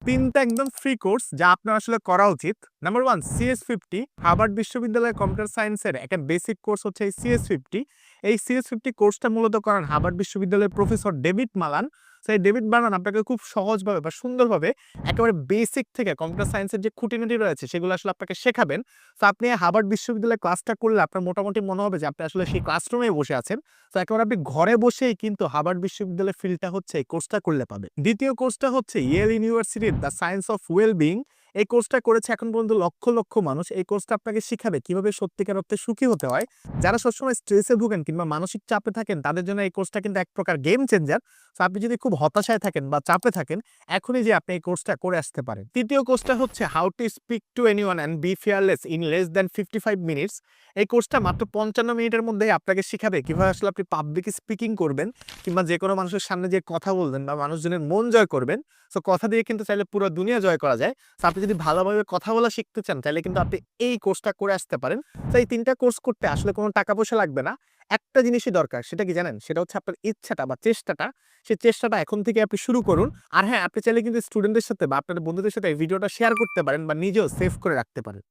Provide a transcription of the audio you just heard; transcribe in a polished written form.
তিনটা একদম free course যা আপনার আসলে করা উচিত। নাম্বার 1 CS50 হার্ভার্ড বিশ্ববিদ্যালয়ের কম্পিউটার সায়েন্সের একটা বেসিক কোর্স হচ্ছে এই CS50। এই CS50 কোর্সটা মূলত করান হার্ভার্ড বিশ্ববিদ্যালয়ের প্রফেসর ডেভিড মালান। সো এই ডেভিড মালান আপনাকে খুব সহজভাবে বা সুন্দরভাবে একেবারে বেসিক থেকে কম্পিউটার সায়েন্সের যে খুঁটিনাটি রয়েছে সেগুলো আসলে আপনাকে শেখাবেন। সো আপনি হার্ভার্ড বিশ্ববিদ্যালয়ে ক্লাসটা করলে আপনার মোটামুটি মনে হবে যে আপনি আসলে সেই ক্লাসরুমেই বসে আছেন। তো একেবারে আপনি ঘরে বসেই কিন্তু হার্ভার্ড বিশ্ববিদ্যালয়ের ফিল্ডটা হচ্ছে এই কোর্সটা করলে পাবেন। দ্বিতীয় কোর্সটা হচ্ছে ইয়েল ইউনিভার্সিটির the science of well being. এই কোর্সটা করেছে এখন পর্যন্ত লক্ষ লক্ষ মানুষ। এই কোর্সটা আপনাকে শিখাবে কিভাবে সত্যিকার অর্থে সুখী হতে হয়। যারা সবসময় স্ট্রেসে ভুগেন কিংবা মানসিক চাপে থাকেন তাদের জন্য এই কোর্সটা কিন্তু এক প্রকার গেম চেঞ্জার। তো আপনি যদি খুব হতাশায় থাকেন বা চাপে থাকেন এখনই যে আপনি এই কোর্সটা করে আসতে পারেন। তৃতীয় কোর্সটা হচ্ছে how to speak to anyone and be fearless in less than 55 minutes. এই কোর্সটা মাত্র 55 মিনিটের মধ্যেই আপনাকে শিখাবে কিভাবে আসলে আপনি পাবলিক স্পিকিং করবেন কিংবা যেকোনো মানুষের সামনে যে কথা বলবেন বা মানুষজনের মন জয় করবেন। সো কথা দিয়ে কিন্তু চাইলে পুরো দুনিয়া জয় করা যায়। সো আপনি যদি ভালোভাবে কথা বলা শিখতে চান তাহলে কিন্তু আপনি এই কোর্সটা করে আসতে পারেন। তো এই ৩ টা কোর্স করতে আসলে কোনো টাকা পয়সা লাগবে না। একটা জিনিসই দরকার সেটা কি জানেন? সেটা হচ্ছে আপনার ইচ্ছাটা বা চেষ্টাটা। সেই চেষ্টাটা এখন থেকে আপনি শুরু করুন। আর হ্যাঁ, আপনি চাইলে কিন্তু স্টুডেন্টদের সাথে বা আপনার বন্ধুদের সাথে এই ভিডিওটা শেয়ার করতে পারেন বা নিজেও সেভ করে রাখতে পারেন।